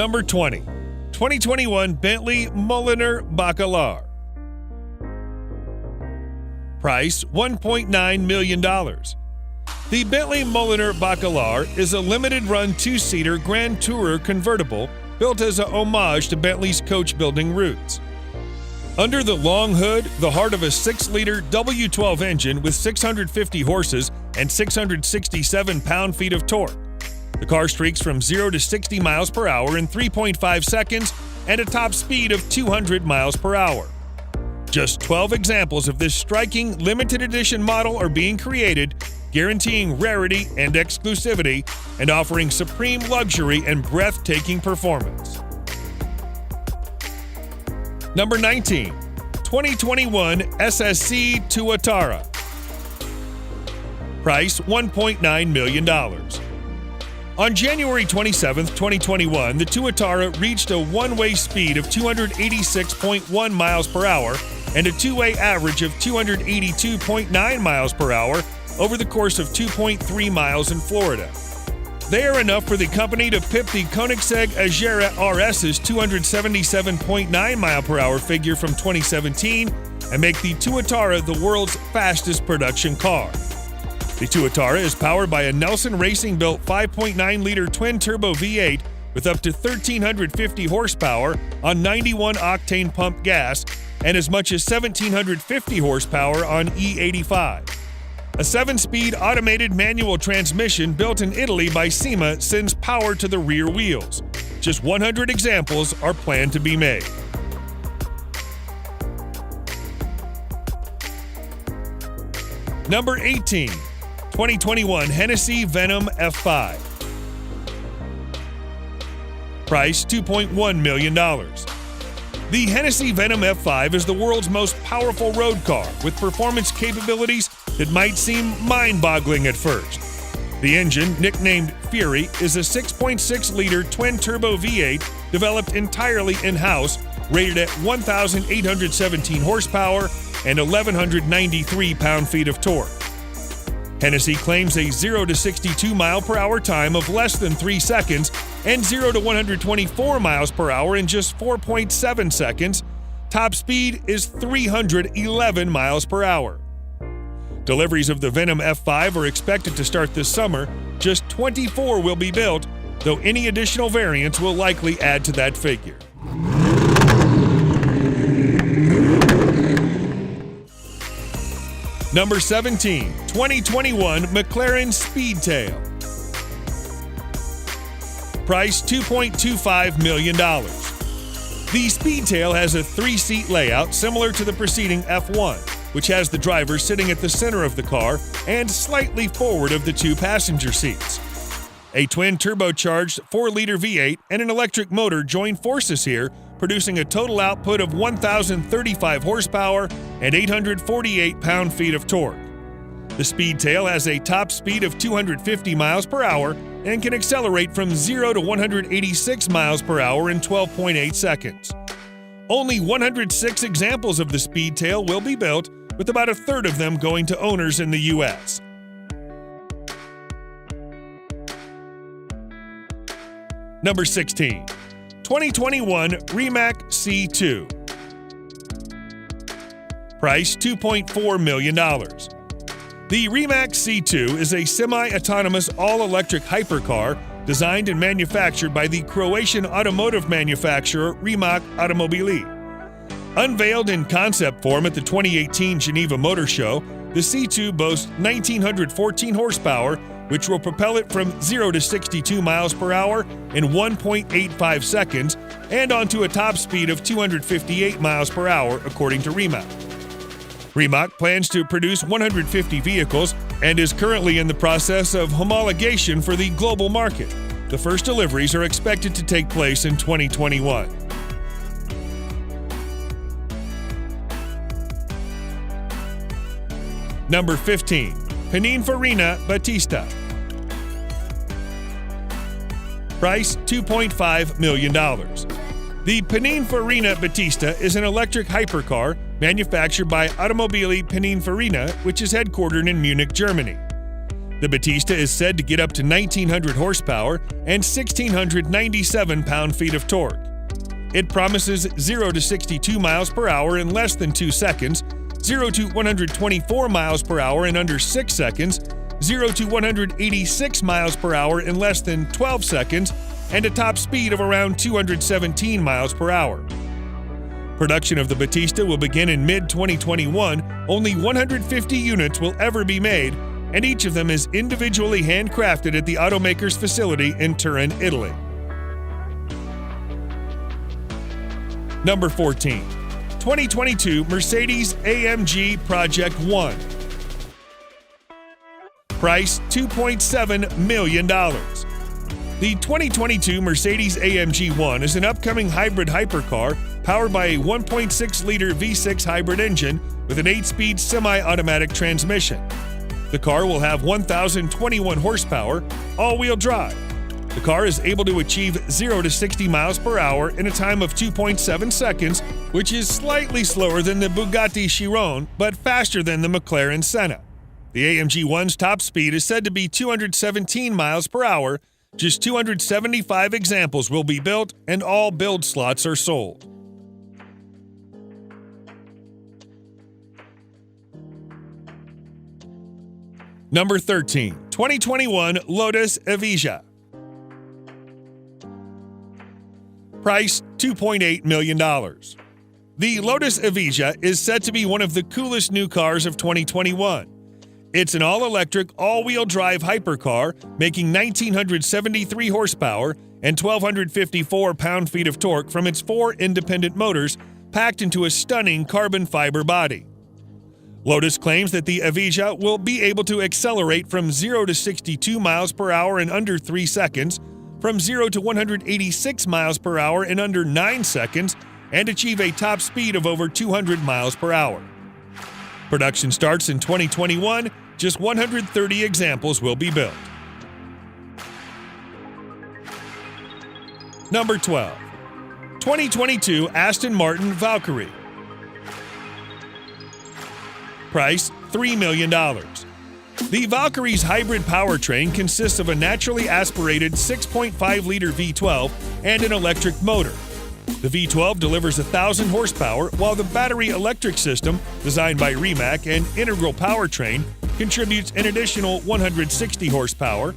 Number 20. 2021 Bentley Mulliner Bacalar. Price $1.9 million. The Bentley Mulliner Bacalar is a limited-run two-seater Grand Tourer convertible built as a homage to Bentley's coach-building roots. Under the long hood, the heart of a 6-liter W12 engine with 650 horses and 667 pound-feet of torque. The car streaks from 0 to 60 miles per hour in 3.5 seconds and a top speed of 200 miles per hour. Just 12 examples of this striking limited edition model are being created, guaranteeing rarity and exclusivity and offering supreme luxury and breathtaking performance. Number 19. 2021 SSC Tuatara. Price $1.9 million. On January 27, 2021, the Tuatara reached a one-way speed of 286.1 miles per hour and a two-way average of 282.9 miles per hour over the course of 2.3 miles in Florida. They are enough for the company to pip the Koenigsegg Agera RS's 277.9 mile per hour figure from 2017 and make the Tuatara the world's fastest production car. The Tuatara is powered by a Nelson Racing-built 5.9-liter twin-turbo V8 with up to 1,350 horsepower on 91-octane pump gas and as much as 1,750 horsepower on E85. A 7-speed automated manual transmission built in Italy by SEMA sends power to the rear wheels. Just 100 examples are planned to be made. Number 18. 2021 Hennessy Venom F5. Price $2.1 million. The Hennessy Venom F5 is the world's most powerful road car with performance capabilities that might seem mind-boggling at first. The engine, nicknamed Fury, is a 6.6-liter twin-turbo V8 developed entirely in-house, rated at 1,817 horsepower and 1,193 pound-feet of torque. Hennessy claims a 0 to 62 mile per hour time of less than 3 seconds and 0 to 124 miles per hour in just 4.7 seconds. Top speed is 311 miles per hour. Deliveries of the Venom F5 are expected to start this summer. Just 24 will be built, though any additional variants will likely add to that figure. Number 17. 2021 McLaren Speedtail. Price $2.25 million. The Speedtail has a 3-seat layout similar to the preceding F1, which has the driver sitting at the center of the car and slightly forward of the 2 passenger seats. A twin turbocharged 4-liter V8 and an electric motor join forces here, producing a total output of 1,035 horsepower and 848 pound-feet of torque. The Speedtail has a top speed of 250 miles per hour and can accelerate from 0 to 186 miles per hour in 12.8 seconds. Only 106 examples of the Speedtail will be built, with about a third of them going to owners in the U.S. Number 16. 2021 Rimac C2. Price $2.4 million. The Rimac C2 is a semi-autonomous all-electric hypercar designed and manufactured by the Croatian automotive manufacturer Rimac Automobili. Unveiled in concept form at the 2018 Geneva Motor Show, the C2 boasts 1,914 horsepower, which will propel it from 0 to 62 miles per hour in 1.85 seconds and onto a top speed of 258 miles per hour, according to Rimac. Rimac plans to produce 150 vehicles and is currently in the process of homologation for the global market. The first deliveries are expected to take place in 2021. Number 15. Pininfarina Battista. Price $2.5 million. The Pininfarina Battista is an electric hypercar manufactured by Automobili Pininfarina, which is headquartered in Munich, Germany. The Battista is said to get up to 1,900 horsepower and 1,697 pound-feet of torque. It promises 0 to 62 miles per hour in less than 2 seconds, 0 to 124 miles per hour in under 6 seconds, 0 to 186 miles per hour in less than 12 seconds, and a top speed of around 217 miles per hour. Production of the Battista will begin in mid-2021. Only 150 units will ever be made, and each of them is individually handcrafted at the automaker's facility in Turin, Italy. Number 14. 2022 Mercedes-AMG Project One. Price $2.7 million. The 2022 Mercedes-AMG One is an upcoming hybrid hypercar powered by a 1.6-liter V6 hybrid engine with an 8-speed semi-automatic transmission. The car will have 1,021 horsepower, all-wheel drive. The car is able to achieve 0 to 60 miles per hour in a time of 2.7 seconds, which is slightly slower than the Bugatti Chiron, but faster than the McLaren Senna. The AMG One's top speed is said to be 217 miles per hour. Just 275 examples will be built, and all build slots are sold. Number 13. 2021 Lotus Evija. Price $2.8 million. The Lotus Evija is said to be one of the coolest new cars of 2021. It's an all-electric, all-wheel drive hypercar, making 1,973 horsepower and 1,254 pound-feet of torque from its 4 independent motors packed into a stunning carbon fiber body. Lotus claims that the Evija will be able to accelerate from 0 to 62 miles per hour in under 3 seconds, from 0 to 186 miles per hour in under 9 seconds, and achieve a top speed of over 200 miles per hour. Production starts in 2021. Just 130 examples will be built. Number 12. 2022 Aston Martin Valkyrie. Price $3 million. The Valkyrie's hybrid powertrain consists of a naturally aspirated 6.5-liter V12 and an electric motor. The V12 delivers 1,000 horsepower, while the battery electric system, designed by Rimac and Integral Powertrain, contributes an additional 160 horsepower.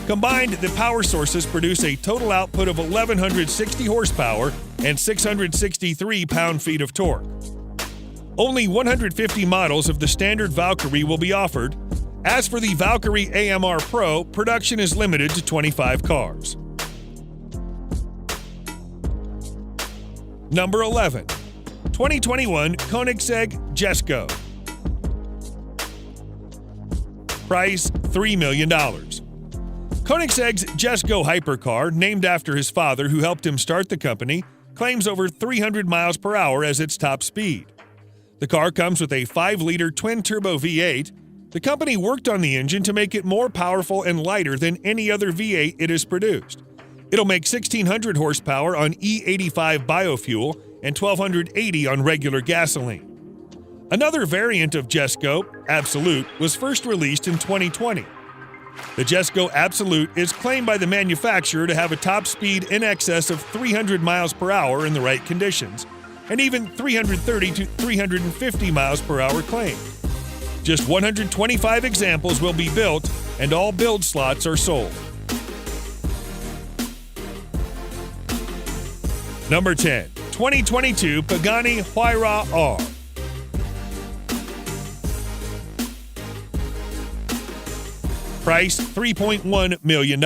Combined, the power sources produce a total output of 1,160 horsepower and 663 pound-feet of torque. Only 150 models of the standard Valkyrie will be offered. As for the Valkyrie AMR Pro, production is limited to 25 cars. Number 11. 2021 Koenigsegg Jesko. Price $3 million. Koenigsegg's Jesko hypercar, named after his father who helped him start the company, claims over 300 miles per hour as its top speed. The car comes with a 5-liter twin-turbo V8. The company worked on the engine to make it more powerful and lighter than any other V8 it has produced. It'll make 1,600 horsepower on E85 biofuel and 1,280 on regular gasoline. Another variant of Jesko, Absolute, was first released in 2020. The Jesko Absolute is claimed by the manufacturer to have a top speed in excess of 300 miles per hour in the right conditions, and even 330 to 350 miles per hour claimed. Just 125 examples will be built, and all build slots are sold. Number 10. 2022 Pagani Huayra R. Price $3.1 million.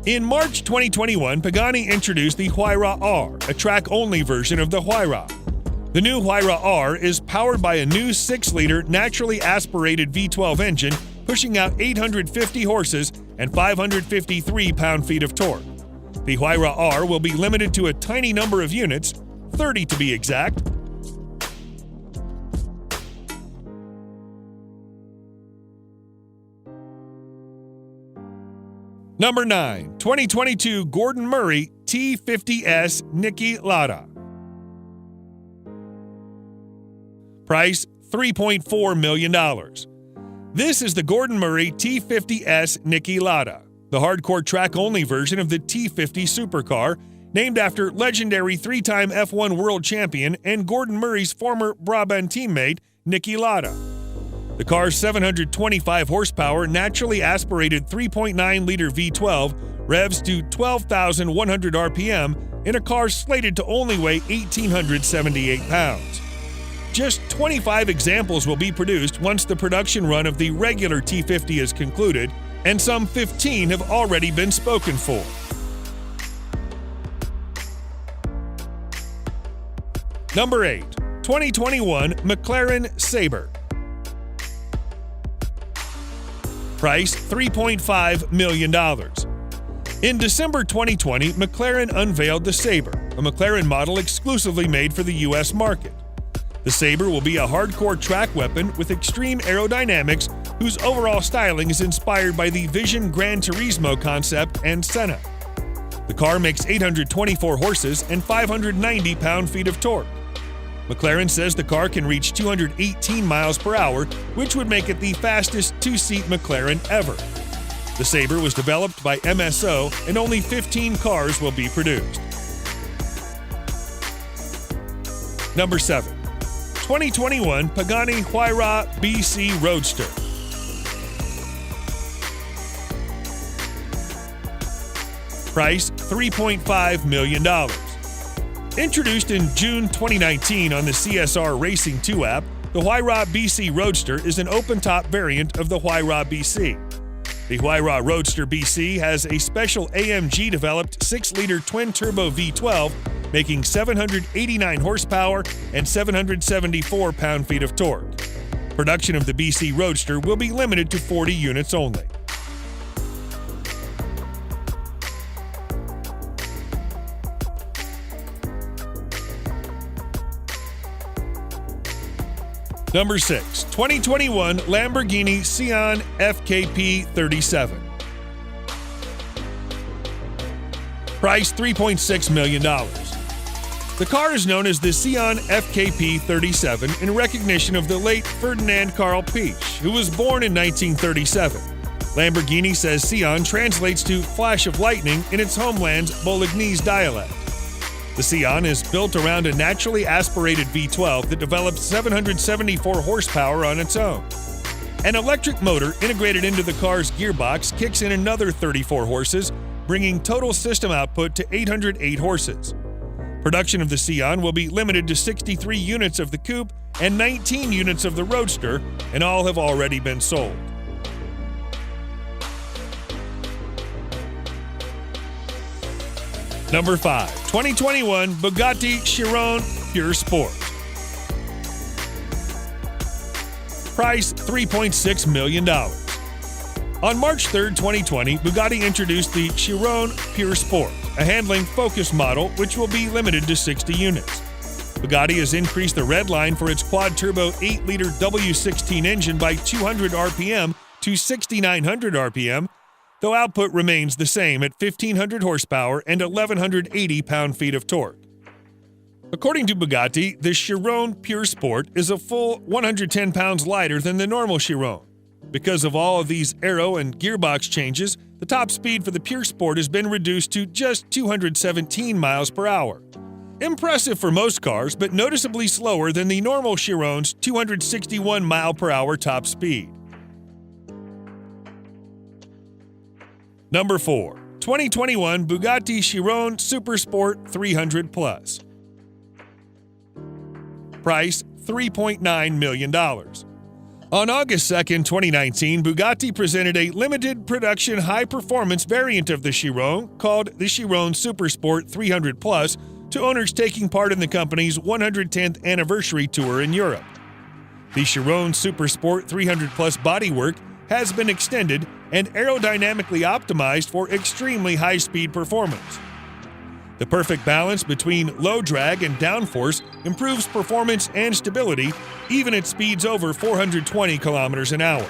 In March 2021, Pagani introduced the Huayra R, a track-only version of the Huayra. The new Huayra R is powered by a new 6-liter naturally aspirated V12 engine, pushing out 850 horses and 553 pound-feet of torque. The Huayra R will be limited to a tiny number of units, 30 to be exact. Number 9. 2022 Gordon Murray T50S Niki Lauda. Price $3.4 million. This is the Gordon Murray T50S Niki Lauda, the hardcore track-only version of the T50 supercar, named after legendary three-time F1 world champion and Gordon Murray's former Brabham teammate, Niki Lauda. The car's 725 horsepower naturally aspirated 3.9-liter V12 revs to 12,100 RPM in a car slated to only weigh 1,878 pounds. Just 25 examples will be produced once the production run of the regular T50 is concluded, and some 15 have already been spoken for. Number 8. 2021 McLaren Sabre. Price $3.5 million. In December 2020, McLaren unveiled the Sabre, a McLaren model exclusively made for the U.S. market. The Sabre will be a hardcore track weapon with extreme aerodynamics whose overall styling is inspired by the Vision Gran Turismo concept and Senna. The car makes 824 horses and 590 pound-feet of torque. McLaren says the car can reach 218 miles per hour, which would make it the fastest two-seat McLaren ever. The Sabre was developed by MSO, and only 15 cars will be produced. Number 7. 2021 Pagani Huayra BC Roadster. Price $3.5 million. Introduced in June 2019 on the CSR Racing 2 app, the Huayra BC Roadster is an open-top variant of the Huayra BC. The Huayra Roadster BC has a special AMG-developed 6-liter twin-turbo V12, making 789 horsepower and 774 pound-feet of torque. Production of the BC Roadster will be limited to 40 units only. Number 6. 2021 Lamborghini Sian FKP 37. Price $3.6 million. The car is known as the Sian FKP 37 in recognition of the late Ferdinand Karl Piëch, who was born in 1937. Lamborghini says Sian translates to flash of lightning in its homeland's Bolognese dialect. The Sian is built around a naturally aspirated V12 that develops 774 horsepower on its own. An electric motor integrated into the car's gearbox kicks in another 34 horses, bringing total system output to 808 horses. Production of the Sian will be limited to 63 units of the coupe and 19 units of the Roadster, and all have already been sold. Number 5. 2021 Bugatti Chiron Pure Sport. Price $3.6 million. On March 3, 2020, Bugatti introduced the Chiron Pure Sport, a handling focus model which will be limited to 60 units. Bugatti has increased the red line for its quad-turbo 8-liter W16 engine by 200 RPM to 6,900 RPM, though output remains the same at 1,500 horsepower and 1,180 pound-feet of torque. According to Bugatti, the Chiron Pure Sport is a full 110 pounds lighter than the normal Chiron. Because of all of these aero and gearbox changes, the top speed for the Pure Sport has been reduced to just 217 miles per hour. Impressive for most cars, but noticeably slower than the normal Chiron's 261 mile per hour top speed. Number 4. 2021 Bugatti Chiron Supersport 300 Plus. Price $3.9 million. On August 2, 2019, Bugatti presented a limited production high-performance variant of the Chiron called the Chiron Supersport 300 Plus to owners taking part in the company's 110th anniversary tour in Europe. The Chiron Supersport 300 Plus bodywork has been extended and aerodynamically optimized for extremely high-speed performance. The perfect balance between low drag and downforce improves performance and stability, even at speeds over 420 kilometers an hour.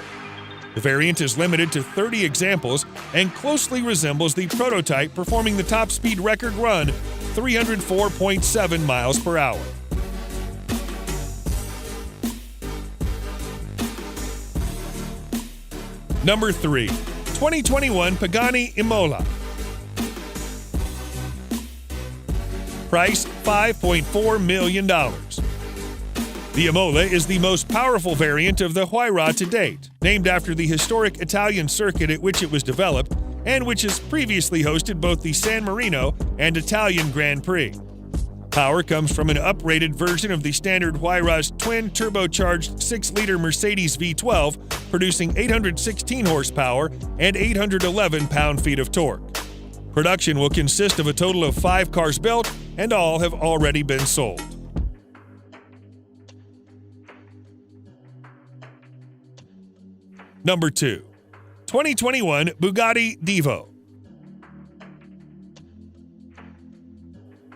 The variant is limited to 30 examples and closely resembles the prototype, performing the top speed record run, 304.7 miles per hour. Number 3. 2021 Pagani Imola. Price $5.4 million. The Imola is the most powerful variant of the Huayra to date, named after the historic Italian circuit at which it was developed and which has previously hosted both the San Marino and Italian Grand Prix. Power comes from an uprated version of the standard Huayra's twin turbocharged 6-liter Mercedes V12, producing 816 horsepower and 811 pound-feet of torque. Production will consist of a total of 5 cars built, and all have already been sold. Number 2. 2021 Bugatti Divo.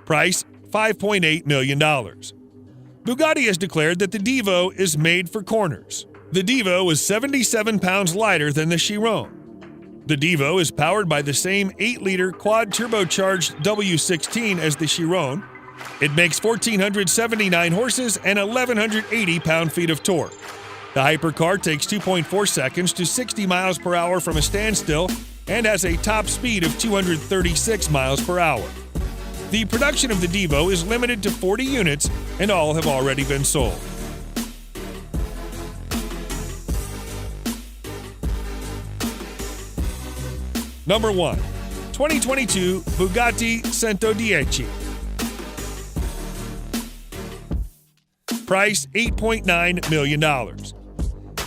Price $5.8 million. Bugatti has declared that the Divo is made for corners. The Divo is 77 pounds lighter than the Chiron. The Divo is powered by the same 8-liter quad-turbocharged W16 as the Chiron. It makes 1,479 horses and 1,180 pound-feet of torque. The hypercar takes 2.4 seconds to 60 miles per hour from a standstill and has a top speed of 236 miles per hour. The production of the Divo is limited to 40 units, and all have already been sold. Number 1. 2022 Bugatti 110. Price $8.9 million.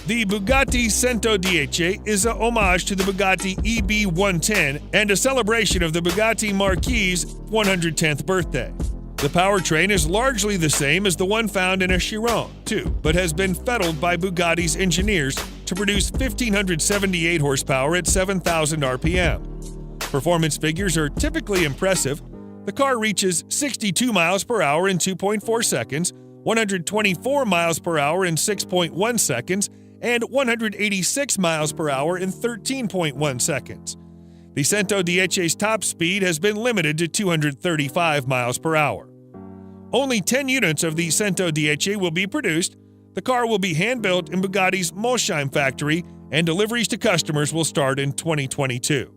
The Bugatti 110 is a homage to the Bugatti EB110 and a celebration of the Bugatti Marquis's 110th birthday. The powertrain is largely the same as the one found in a Chiron, too, but has been fettled by Bugatti's engineers to produce 1,578 horsepower at 7,000 RPM. Performance figures are typically impressive. The car reaches 62 miles per hour in 2.4 seconds, 124 miles per hour in 6.1 seconds, and 186 miles per hour in 13.1 seconds. The 110's top speed has been limited to 235 miles per hour. Only 10 units of the 110 will be produced. The car will be hand-built in Bugatti's Molsheim factory, and deliveries to customers will start in 2022.